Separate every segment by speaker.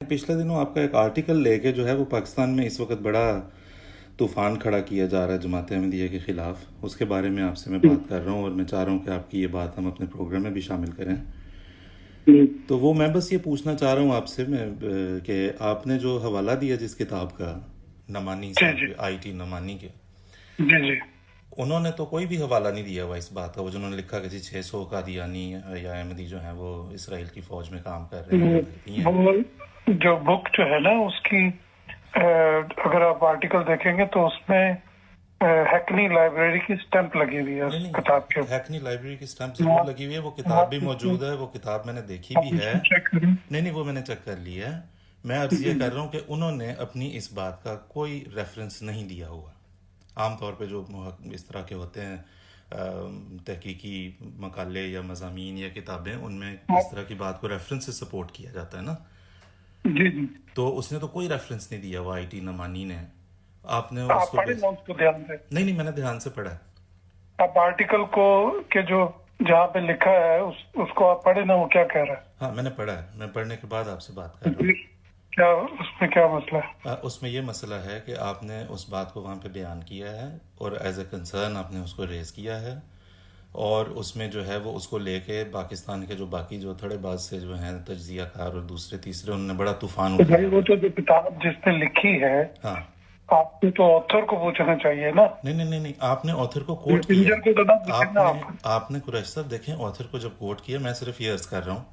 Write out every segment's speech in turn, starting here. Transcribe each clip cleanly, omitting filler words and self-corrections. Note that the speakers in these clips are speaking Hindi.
Speaker 1: पिछले दिनों आपका एक आर्टिकल लेके जो है वो पाकिस्तान में इस वक्त बड़ा तूफान खड़ा किया जा रहा है जमात अहमदिया के ख़िलाफ़। उसके बारे में आपसे मैं बात कर रहा हूँ और मैं चाह रहा हूँ कि आपकी ये बात हम अपने प्रोग्राम में भी शामिल करें।
Speaker 2: हम्म।
Speaker 1: तो वो मैं बस ये पूछना चाह रहा हूँ आपसे कि आपने जो हवाला दिया जिस किताब का, नमानी
Speaker 2: जी
Speaker 1: साहब
Speaker 2: जी
Speaker 1: के, आईटी नमानी के,
Speaker 2: जी जी।
Speaker 1: उन्होंने तो कोई भी हवाला नहीं दिया हुआ इस बात का। वो जिन्होंने लिखा कि जी 600 कादियानी या अहमदी जो हैं वो इसराइल की फ़ौज में काम कर रहे हैं या भर्ती हैं।
Speaker 2: वो जो बुक जो है ना उसकी अगर आप आर्टिकल देखेंगे तो उसमें हैकनी लाइब्रेरी की स्टैंप लगी हुई है
Speaker 1: नहीं
Speaker 2: उस
Speaker 1: नहीं,
Speaker 2: किताब के
Speaker 1: हैकनी लाइब्रेरी की स्टैंप
Speaker 2: ऊपर।
Speaker 1: ज़रूर
Speaker 2: आप
Speaker 1: लगी हुई है, वो किताब
Speaker 2: आप
Speaker 1: भी
Speaker 2: उसको
Speaker 1: मौजूद है, वो किताब मैंने देखी
Speaker 2: आप
Speaker 1: भी है।
Speaker 2: उसको चेक करें।
Speaker 1: नहीं नहीं, वो मैंने चेक कर लिया है। मैं अर्ज़ ये कर रहा हूँ कि उन्होंने अपनी इस बात का कोई रेफरेंस नहीं दिया हुआ। आमतौर पे जो इस तरह के होते हैं तहकीकी मकाले या मज़ामीन या किताबें, उनमें इस
Speaker 2: आप
Speaker 1: तरह की बात को रेफरेंस से सपोर्ट किया जाता है ना।
Speaker 2: जी जी।
Speaker 1: तो उसने तो कोई रेफरेंस नहीं दिया हुआ आईटी नमानी ने। आपने
Speaker 2: आप
Speaker 1: उसको
Speaker 2: पढ़े ना उसको ध्यान से।
Speaker 1: नहीं नहीं, मैंने ध्यान से पढ़ा है।
Speaker 2: आप आर्टिकल को के जो जहाँ पे लिखा है उसको आप पढ़े ना, वो क्या कह रहा
Speaker 1: हाँ, मैंने पढ़ा है, मैं पढ़ने के बाद आपसे बात कर
Speaker 2: है।
Speaker 1: रहा हूँ।
Speaker 2: क्या उसमें क्या मसला है?
Speaker 1: उसमें ये मसला है कि आपने उस बात को वहाँ पे बयान किया है और एज ए कंसर्न आपने उसको रेज़ किया है, और उसमें जो है वो उसको लेके पाकिस्तान के जो बाकी जो थोड़ेबाज से जो हैं तज्जियाकार और दूसरे तीसरे, उन्होंने बड़ा तूफान
Speaker 2: तो भाई
Speaker 1: उठाया
Speaker 2: वो
Speaker 1: हुआ है।
Speaker 2: तो जो किताब जिसने लिखी है,
Speaker 1: हाँ।
Speaker 2: आपको तो ऑथर को पूछना चाहिए ना।
Speaker 1: नहीं नहीं नहीं नहीं, आपने ऑथर को कोट किया।
Speaker 2: मैसेंजर को तो ना पूछे ना
Speaker 1: आपने
Speaker 2: आप।
Speaker 1: आपने कुरैश साहब देखें, ऑथर को जब कोट किया, मैं सिर्फ ये अर्ज कर रहा हूँ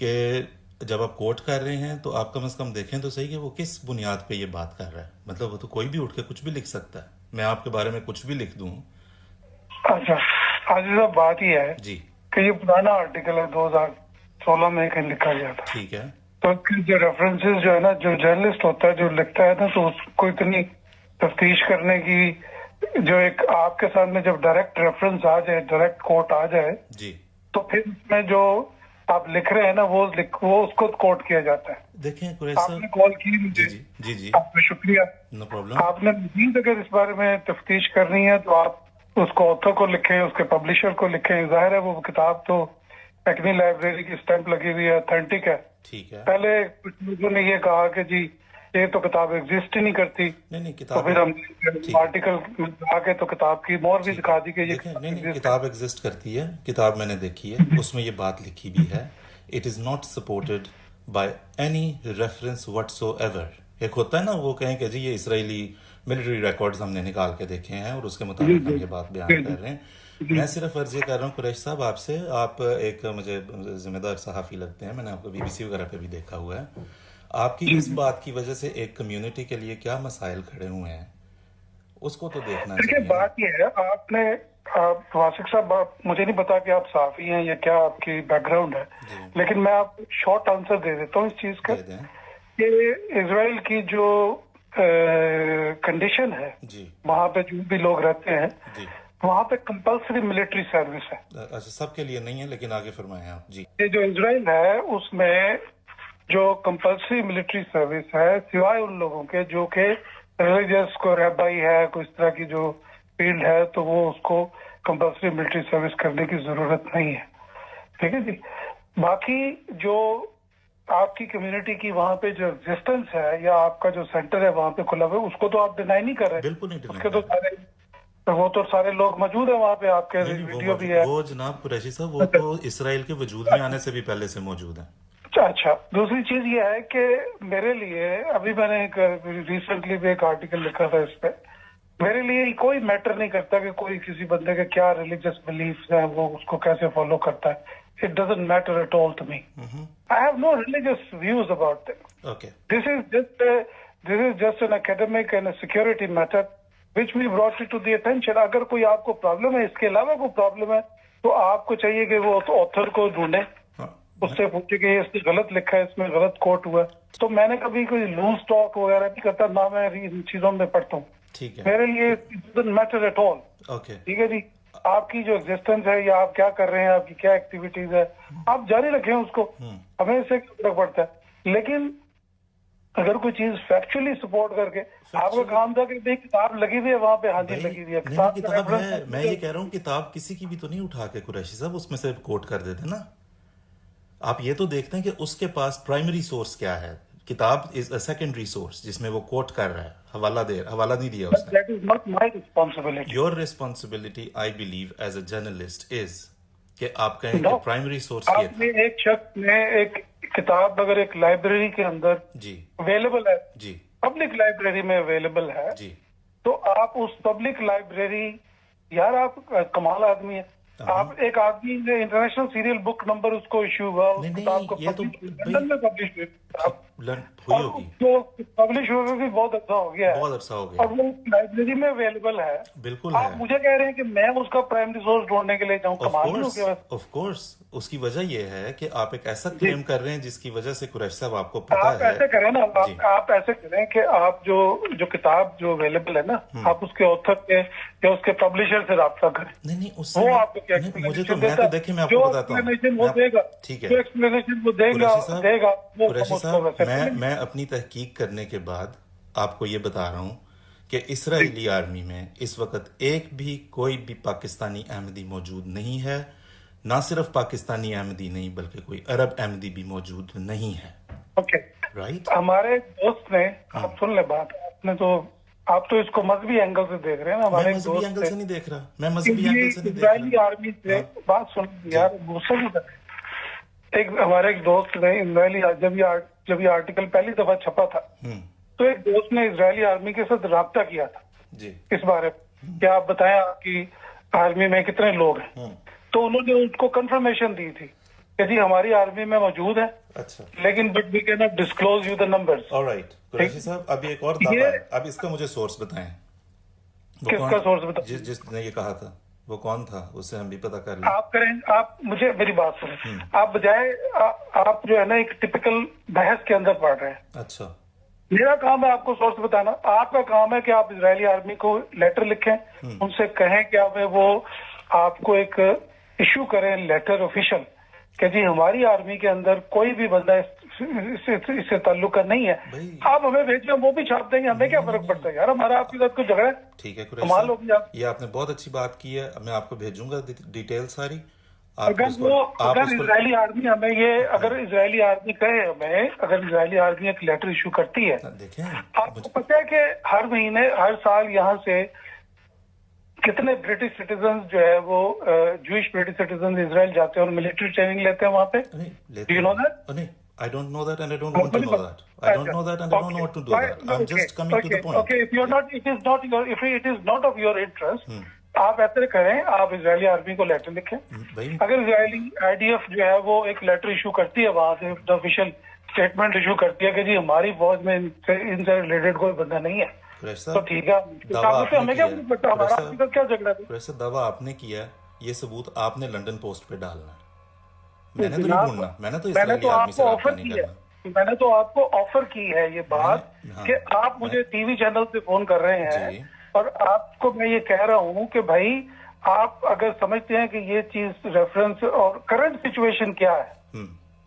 Speaker 1: कि जब आप कोट कर रहे हैं तो आप कम से कम देखें तो सही कि वो किस बुनियाद पे ये बात कर रहा है। मतलब वो तो कोई भी उठ के कुछ भी लिख सकता है, मैं आपके बारे में कुछ भी लिख दूँ।
Speaker 2: अच्छा, आज साहब बात ही है
Speaker 1: जी।
Speaker 2: कि ये पुराना आर्टिकल है, 2016 में कहीं लिखा गया था।
Speaker 1: ठीक है।
Speaker 2: तो इसके जो रेफरेंसेस जो है ना, जो जर्नलिस्ट होता है जो लिखता है ना, तो उसको इतनी तफ्तीश करने की, जो एक आपके सामने जब डायरेक्ट रेफरेंस आ जाए, डायरेक्ट कोट आ जाए,
Speaker 1: जी।
Speaker 2: तो फिर उसमें जो आप लिख रहे हैं ना वो उसको कोट किया जाता है।
Speaker 1: देखें कुरैश
Speaker 2: आपने
Speaker 1: साहब।
Speaker 2: कॉल की
Speaker 1: जी
Speaker 2: मुझे,
Speaker 1: जी जी जी।
Speaker 2: आपका शुक्रिया।
Speaker 1: No problem.
Speaker 2: आपने मजीद अगर इस बारे में तफ्तीश करनी है तो आप उसको ऑथर को लिखें, उसके पब्लिशर को लिखें। जाहिर है वो किताब तो टेक्निकल लाइब्रेरी की स्टैंप लगी हुई है, ऑथेंटिक है।
Speaker 1: ठीक है।
Speaker 2: पहले कुछ लोगों ने ये कहा कि जी ये तो किताब एग्जिस्ट ही नहीं करती,
Speaker 1: नहीं नहीं,
Speaker 2: तो
Speaker 1: किताब
Speaker 2: फिर हम
Speaker 1: ठीक है।
Speaker 2: आर्टिकल आके तो किताब की मोहर भी
Speaker 1: ठीक है।
Speaker 2: दिखा दी कि ये
Speaker 1: देखें, नहीं
Speaker 2: किताब
Speaker 1: नहीं,
Speaker 2: एग्जिस्ट है।
Speaker 1: किताब एग्जिस्ट करती है, किताब मैंने देखी है, उसमें ये बात लिखी भी है। It is not supported by any reference whatsoever. एक होता है ना, वो कहें कि जी ये इसराइली मिलिट्री रिकॉर्ड्स हमने निकाल के देखे हैं और उसके
Speaker 2: जी
Speaker 1: मुताबिक
Speaker 2: जी
Speaker 1: हम ये बात बयान
Speaker 2: जी
Speaker 1: कर रहे हैं।
Speaker 2: जी
Speaker 1: मैं सिर्फ अर्ज ये कर रहा हूँ कुरैश साहब आपसे, आप एक मुझे जिम्मेदार सहाफ़ी लगते हैं, मैंने आपको बीबीसी वगैरह पे भी देखा हुआ है। आपकी
Speaker 2: जी
Speaker 1: इस
Speaker 2: जी।
Speaker 1: बात की वजह से एक कम्युनिटी के लिए क्या मसाइल खड़े हुए हैं, उसको तो देखना
Speaker 2: देखिए
Speaker 1: चाहिए ना।
Speaker 2: बात ये है, आप वासिक साहब, मुझे नहीं पता कि आप साफी हैं या क्या आपकी बैकग्राउंड है,
Speaker 1: जी।
Speaker 2: लेकिन मैं आपको शॉर्ट आंसर दे देता हूँ इस चीज का
Speaker 1: दे दें।
Speaker 2: कि इसराइल की जो कंडीशन है,
Speaker 1: जी
Speaker 2: वहां पे जो भी लोग रहते हैं,
Speaker 1: जी।
Speaker 2: वहां पे कंपल्सरी मिलिट्री सर्विस है।
Speaker 1: अच्छा, सबके लिए नहीं है, लेकिन आगे फरमाएं आप। जी।
Speaker 2: ये जो इसराइल है उसमें जो कंपल्सरी मिलिट्री सर्विस है, सिवाय उन लोगों के जो कि रिलीजियस को रैबाई है, कोई इस तरह की जो फील्ड है, तो वो उसको कंपल्सरी मिलिट्री सर्विस करने की जरूरत नहीं है। ठीक है जी। बाकी जो आपकी कम्युनिटी की वहां पे जो एग्जिस्टेंस है या आपका जो सेंटर है वहां पे खुला हुआ है, उसको तो आप डिनाई नहीं कर रहे।
Speaker 1: बिल्कुल नहीं डिनाई
Speaker 2: उसके तो
Speaker 1: कर रहे।
Speaker 2: सारे वो तो सारे लोग मौजूद है वहां पे, आपके
Speaker 1: नहीं नहीं, वो
Speaker 2: वीडियो भी
Speaker 1: मौजूद,
Speaker 2: है।
Speaker 1: वो जनाब कुरैशी साहब, वो तो इसराइल के वजूद में आने से भी पहले से मौजूद है।
Speaker 2: अच्छा अच्छा। दूसरी चीज ये है कि मेरे लिए अभी मैंने एक रिसेंटली भी एक आर्टिकल लिखा था इस पे। मेरे लिए कोई मैटर नहीं करता कि कोई किसी बंदे के क्या रिलीजियस बिलीफ है, वो उसको कैसे फॉलो करता है। It doesn't matter at all to me. I have no religious views about things.
Speaker 1: Okay.
Speaker 2: This is just an academic and security matter which we brought it to the attention. अगर कोई आपको प्रॉब्लम है, इसके अलावा कोई प्रॉब्लम है, तो आपको चाहिए कि वो ऑथर को ढूंढे,
Speaker 1: हाँ।
Speaker 2: उससे पूछे कि इसने गलत लिखा है, इसमें गलत कोट हुआ है। तो मैंने कभी कोई लूज टॉक वगैरह नहीं करता, ना मैं इन चीजों में पढ़ता हूँ।
Speaker 1: ठीक है।
Speaker 2: मेरे लिए it doesn't matter at all.
Speaker 1: Okay.
Speaker 2: ठीक है जी। आपकी जो एग्जिस्टेंस है या आप क्या कर रहे हैं, आपकी क्या एक्टिविटीज है, आप जारी रखें उसको, हमें इससे क्या फर्क पड़ता है। लेकिन अगर कोई चीज फैक्चुअली सपोर्ट करके, आपका काम था कि भाई किताब लगी हुई है वहां पे, हाँ जी
Speaker 1: भाई
Speaker 2: लगी हुई है
Speaker 1: नहीं नहीं,
Speaker 2: किताब का
Speaker 1: किताब
Speaker 2: रेफरेंस
Speaker 1: है, मैं ये कह रहा हूँ किताब किसी की भी तो नहीं उठा के कुरैशी साहब उसमें से कोट कर देते ना। आप ये तो देखते हैं कि उसके पास प्राइमरी सोर्स क्या है। किताब इज अ सेकेंडरी सोर्स जिसमें वो कोट कर रहा है, हवाला नहीं दिया उसने।
Speaker 2: That is not my responsibility.
Speaker 1: Your responsibility I believe as a journalist is कि आप कहें
Speaker 2: नो,
Speaker 1: कि प्राइमरी सोर्स ये
Speaker 2: आपने
Speaker 1: था।
Speaker 2: एक शख्स ने एक किताब अगर एक लाइब्रेरी के अंदर
Speaker 1: जी
Speaker 2: अवेलेबल है,
Speaker 1: जी
Speaker 2: पब्लिक लाइब्रेरी में अवेलेबल है,
Speaker 1: जी
Speaker 2: तो आप उस पब्लिक लाइब्रेरी, यार आप कमाल आदमी है। आप एक आदमी ने इंटरनेशनल सीरियल बुक नंबर उसको इश्यू हुआ, उस
Speaker 1: नहीं
Speaker 2: किताब को
Speaker 1: नहीं, ये तो
Speaker 2: लंदन में पब्लिश हुई किताब,
Speaker 1: हुई
Speaker 2: और
Speaker 1: होगी,
Speaker 2: तो पब्लिश हुए भी बहुत अच्छा हो गया है
Speaker 1: बहुत अच्छा हो
Speaker 2: और
Speaker 1: गया।
Speaker 2: वो लाइब्रेरी में अवेलेबल है।
Speaker 1: बिल्कुल
Speaker 2: आप
Speaker 1: है।
Speaker 2: मुझे कह रहे हैं कि मैं उसका प्राइमरी सोर्स ढूंढने के लिए जाऊँ,
Speaker 1: ऑफ
Speaker 2: कमाल नहीं हो
Speaker 1: कोर्स,
Speaker 2: गया वैसे?
Speaker 1: ऑफ कोर्स, उसकी वजह यह है कि आप एक ऐसा
Speaker 2: जी,
Speaker 1: क्लेम कर रहे हैं जिसकी वजह से कुरैश साहब आपको पता
Speaker 2: आप
Speaker 1: है।
Speaker 2: ऐसे करें ना,
Speaker 1: जी
Speaker 2: आप ऐसे करें कि आप जो जो किताब जो अवेलेबल है ना, आप उसके ऑथर के या उसके पब्लिशर से राब्ता करें।
Speaker 1: नहीं नहीं, उससे
Speaker 2: वो
Speaker 1: मैं-
Speaker 2: आपको क्या
Speaker 1: नहीं, मुझे तो
Speaker 2: एक्सप्लेनेशन
Speaker 1: मैं
Speaker 2: देता
Speaker 1: तो
Speaker 2: है,
Speaker 1: देखिए मैं
Speaker 2: जो
Speaker 1: आपको बताता हूँ।
Speaker 2: एक्सप्लेनेशन वो
Speaker 1: मैं
Speaker 2: देगा,
Speaker 1: ठीक
Speaker 2: जो
Speaker 1: है
Speaker 2: एक्सप्लेनेशन वो देगा
Speaker 1: कुरैशी
Speaker 2: वो हम उसको
Speaker 1: साहब,
Speaker 2: वैसे
Speaker 1: मैं
Speaker 2: करेंगे।
Speaker 1: मैं अपनी तहकीक करने के बाद आपको ये बता रहा हूँ कि इसराइली आर्मी में इस वक्त एक भी कोई भी पाकिस्तानी अहमदी मौजूद नहीं है। ना सिर्फ पाकिस्तानी अहमदी नहीं बल्कि कोई अरब अहमदी भी मौजूद नहीं है।
Speaker 2: Okay,
Speaker 1: right.
Speaker 2: हमारे एक दोस्त ने, आप सुन ले बात, आप तो इसको मजहबी एंगल से देख रहे हैं ना।
Speaker 1: मैं
Speaker 2: हमारे एक
Speaker 1: मजहबी
Speaker 2: दोस्त
Speaker 1: एंगल
Speaker 2: थे,
Speaker 1: से नहीं देख रहा, मैं मजहबी एंगल से नहीं देख
Speaker 2: इजरायली
Speaker 1: रहा।
Speaker 2: आर्मी से
Speaker 1: हाँ,
Speaker 2: बात सुन
Speaker 1: जी
Speaker 2: यार, गुस्सा नहीं कर। एक हमारे एक दोस्त ने इजरायली, जब ये आर्टिकल पहली दफा छपा था, तो एक दोस्त ने इजरायली आर्मी के साथ राब्ता किया था
Speaker 1: जी
Speaker 2: इस बारे में कि आप बताएं आपकी आर्मी में कितने लोग हैं। तो उन्होंने उनको कंफर्मेशन दी थी कि जी हमारी आर्मी में मौजूद है,
Speaker 1: अच्छा,
Speaker 2: लेकिन but we can not disclose you the numbers.
Speaker 1: Alright. Qureshi साहब, अभी एक और दावा
Speaker 2: ये
Speaker 1: है, अब इसका मुझे सोर्स बताएं। वो
Speaker 2: किसका
Speaker 1: कौन,
Speaker 2: सोर्स बता,
Speaker 1: जिसने ये कहा था वो कौन था, उससे हम भी पता कर लें।
Speaker 2: आप करें, आप मुझे मेरी बात सुनें। आप बजाय आप जो है ना एक टिपिकल बहस के अंदर पढ़ रहे हैं।
Speaker 1: अच्छा,
Speaker 2: मेरा काम है आपको सोर्स बताना, आपका काम है कि आप इजरायली आर्मी को लेटर लिखें, उनसे कहें कि अब वो आपको एक इशू करें लेटर ऑफिशियल कि जी हमारी आर्मी के अंदर कोई भी बंदा इससे ताल्लुक का नहीं है।
Speaker 1: भाई
Speaker 2: आप हमें भेजिए, हम वो भी छाप देंगे, हमें क्या फर्क पड़ता है यार, हमारा आपके साथ कोई झगड़ा है?
Speaker 1: ठीक है कुरैशी
Speaker 2: कमाल
Speaker 1: साहब,
Speaker 2: होगी आप।
Speaker 1: ये आपने बहुत अच्छी बात की है। मैं आपको भेजूंगा डिटेल सारी। आप
Speaker 2: अगर
Speaker 1: उसको
Speaker 2: वो
Speaker 1: आप
Speaker 2: अगर
Speaker 1: उसको
Speaker 2: इजरायली आर्मी हमें ये, अगर इजरायली आर्मी कहे हमें, अगर इजरायली आर्मी एक लेटर इशू करती है,
Speaker 1: देखें।
Speaker 2: आपको पता है कि हर महीने हर साल यहाँ से कितने ब्रिटिश सिटीजन जो है वो जूइश ब्रिटिश सिटीजन इजराइल जाते हैं और मिलिट्री ट्रेनिंग लेते हैं वहाँ पे?
Speaker 1: नहीं
Speaker 2: डू
Speaker 1: लेते
Speaker 2: यू नो दैट?
Speaker 1: नहीं, I don't know that and I don't want to know that. I don't know that and I don't know what to do that. I'm just coming to the point.
Speaker 2: Okay, if you're not, it is not your, if it is not of your interest, आप ऐसे करें, आप इजरायली आर्मी को लेटर लिखें।
Speaker 1: भाई
Speaker 2: अगर इजरायली आईडीएफ जो है वो एक लेटर इशू करती है, वहां से ऑफिशियल स्टेटमेंट इशू करती है कि जी हमारी फौज में इनसे रिलेटेड कोई बंदा नहीं है, तो ठीक है,
Speaker 1: दावा आपने
Speaker 2: हमें क्या
Speaker 1: किया
Speaker 2: पता, हमारा आपके साथ क्या झगड़ा था?
Speaker 1: वैसे दावा आपने किया, ये सबूत आपने लंदन पोस्ट पे डालना है। मैंने तो नहीं ढूंढना, मैंने तो इस्राएली आर्मी से राब्ता नहीं करना।
Speaker 2: मैंने तो आपको ऑफर की है ये बात
Speaker 1: हाँ,
Speaker 2: कि आप मुझे टीवी चैनल से फोन कर रहे हैं
Speaker 1: जी।
Speaker 2: और आपको मैं ये कह रहा हूँ कि भाई आप अगर समझते हैं कि ये चीज रेफरेंस और करंट सिचुएशन क्या है,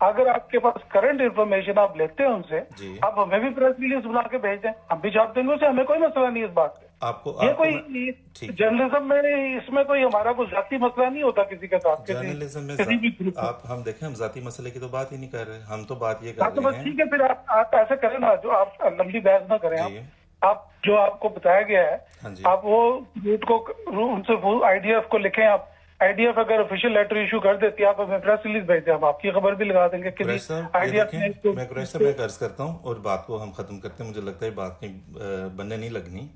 Speaker 2: अगर आपके पास करंट इंफॉर्मेशन आप लेते हैं उनसे,
Speaker 1: जी।
Speaker 2: आप हमें भी प्रेस रिलीज बना के भेज दें, हम भी छाप देंगे उसे, हमें कोई मसला नहीं इस बात पे।
Speaker 1: आपको
Speaker 2: ये
Speaker 1: आपको
Speaker 2: कोई
Speaker 1: ठीक।
Speaker 2: जर्नलिज्म में इसमें कोई हमारा कोई जाती मसला नहीं होता किसी के साथ,
Speaker 1: जर्नलिज्म में
Speaker 2: किसी भी ग्रुप में।
Speaker 1: आप हम देखें, हम जाती मसले की तो बात ही नहीं कर रहे, हम तो बात ये
Speaker 2: हाँ
Speaker 1: कर
Speaker 2: तो
Speaker 1: रहे
Speaker 2: बस
Speaker 1: हैं।
Speaker 2: ठीक है, फिर आप ऐसे करें ना, जो आप लंबी बहस ना करें,
Speaker 1: जी।
Speaker 2: आप जो आपको बताया गया है,
Speaker 1: हाँ जी।
Speaker 2: आप वो रूट को उनसे आईडीएफ को लिखें। आप आईडीएफ अगर ऑफिशियल लेटर इशू कर देती है, आप हमें प्रेस रिलीज भेज दें, हम आपकी खबर भी लगा देंगे कि
Speaker 1: कुरैश साहब, ये
Speaker 2: आईडीएफ ने
Speaker 1: देखें, मैं कुरैश साहब मैं अर्ज करता हूँ और बात को हम खत्म करते हैं। मुझे लगता है बात कहीं बनने नहीं लगनी।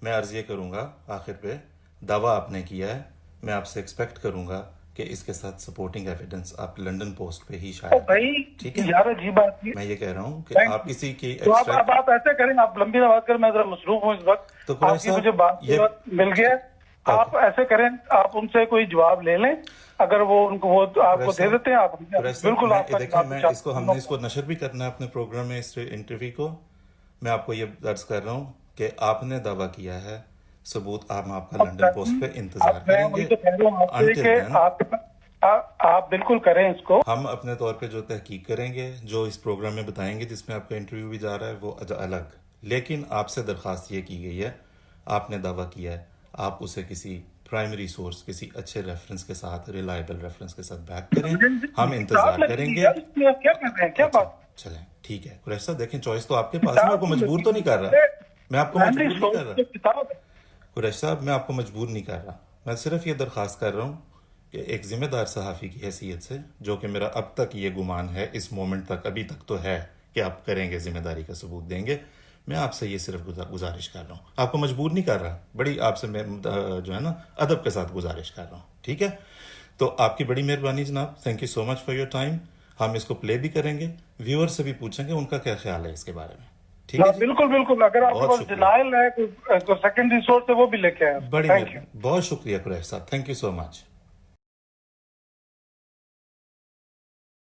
Speaker 1: मैं अर्ज ये करूंगा, आखिर पे दावा आपने किया है, मैं आपसे एक्सपेक्ट करूंगा कि इसके साथ सपोर्टिंग एविडेंस आप लंदन पोस्ट पे ही शायद।
Speaker 2: भाई
Speaker 1: ठीक है
Speaker 2: यार, अजीब बात नहीं।
Speaker 1: मैं ये कह रहा हूँ कि
Speaker 2: Thank
Speaker 1: आप किसी की
Speaker 2: तो आप ऐसे करें, आप लंबी ना बात करें, मैं जरा मसरूफ हूँ इस वक्त,
Speaker 1: तो कुरैश
Speaker 2: आपकी
Speaker 1: साहब,
Speaker 2: मुझे बात मिल गया। आप ऐसे करें, आप उनसे कोई जवाब ले लें, अगर वो उनको वो आपको दे देते हैं, आप बिल्कुल
Speaker 1: देखिए, मैं इसको हमने इसको नशर भी करना है अपने प्रोग्राम में, इस इंटरव्यू को। मैं आपको ये दर्ज कर रहा हूँ कि आपने दावा किया है, सबूत आपका लंदन पोस्ट पे इंतजार करेंगे।
Speaker 2: आप बिल्कुल करें इसको।
Speaker 1: हम अपने तौर पे जो तहकीक करेंगे, जो इस प्रोग्राम में बताएंगे जिसमें आपका इंटरव्यू भी जा रहा है, वो अलग। लेकिन आपसे दरखास्त ये की गई है, आपने दावा किया है, आप उसे किसी प्राइमरी सोर्स, किसी अच्छे रेफरेंस के साथ, रिलायबल रेफरेंस के साथ बैक करें। हम इंतजार करेंगे।
Speaker 2: क्या कर रहे हैं, क्या बात
Speaker 1: चलें, ठीक है कुरैश साहब, देखें चॉइस तो आपके पास है, मैं आपको मजबूर तो नहीं कर रहा, मैं आपको मजबूर नहीं कर रहा
Speaker 2: किताब है।
Speaker 1: कुरैश साहब, मैं आपको मजबूर नहीं कर रहा, मैं सिर्फ ये दरख्वास्त कर रहा हूँ कि एक जिम्मेदार सहाफ़ी की हैसियत से, जो कि मेरा अब तक ये गुमान है, इस मोमेंट तक अभी तक तो है कि आप करेंगे, जिम्मेदारी का सबूत देंगे, मैं आपसे ये सिर्फ गुजारिश कर रहा हूँ, आपको मजबूर नहीं कर रहा, बड़ी आपसे मैं जो है ना अदब के साथ गुजारिश कर रहा हूँ, ठीक है। तो आपकी बड़ी मेहरबानी जनाब, thank you so much for your time. हम इसको प्ले भी करेंगे, व्यूअर से भी पूछेंगे उनका क्या ख्याल है इसके बारे में, ठीक है
Speaker 2: हाँ,
Speaker 1: जी।
Speaker 2: बिल्कुल बिल्कुल, अगर आपके
Speaker 1: बहुत
Speaker 2: पास
Speaker 1: शुक्रिया,
Speaker 2: डिनाइल है तो सेकेंडरी सोर्स है वो भी लेके आए।
Speaker 1: बड़ी
Speaker 2: थैंक यू।
Speaker 1: मेहरबानी, बहुत शुक्रिया कुरैश साहब, थैंक यू सो मच।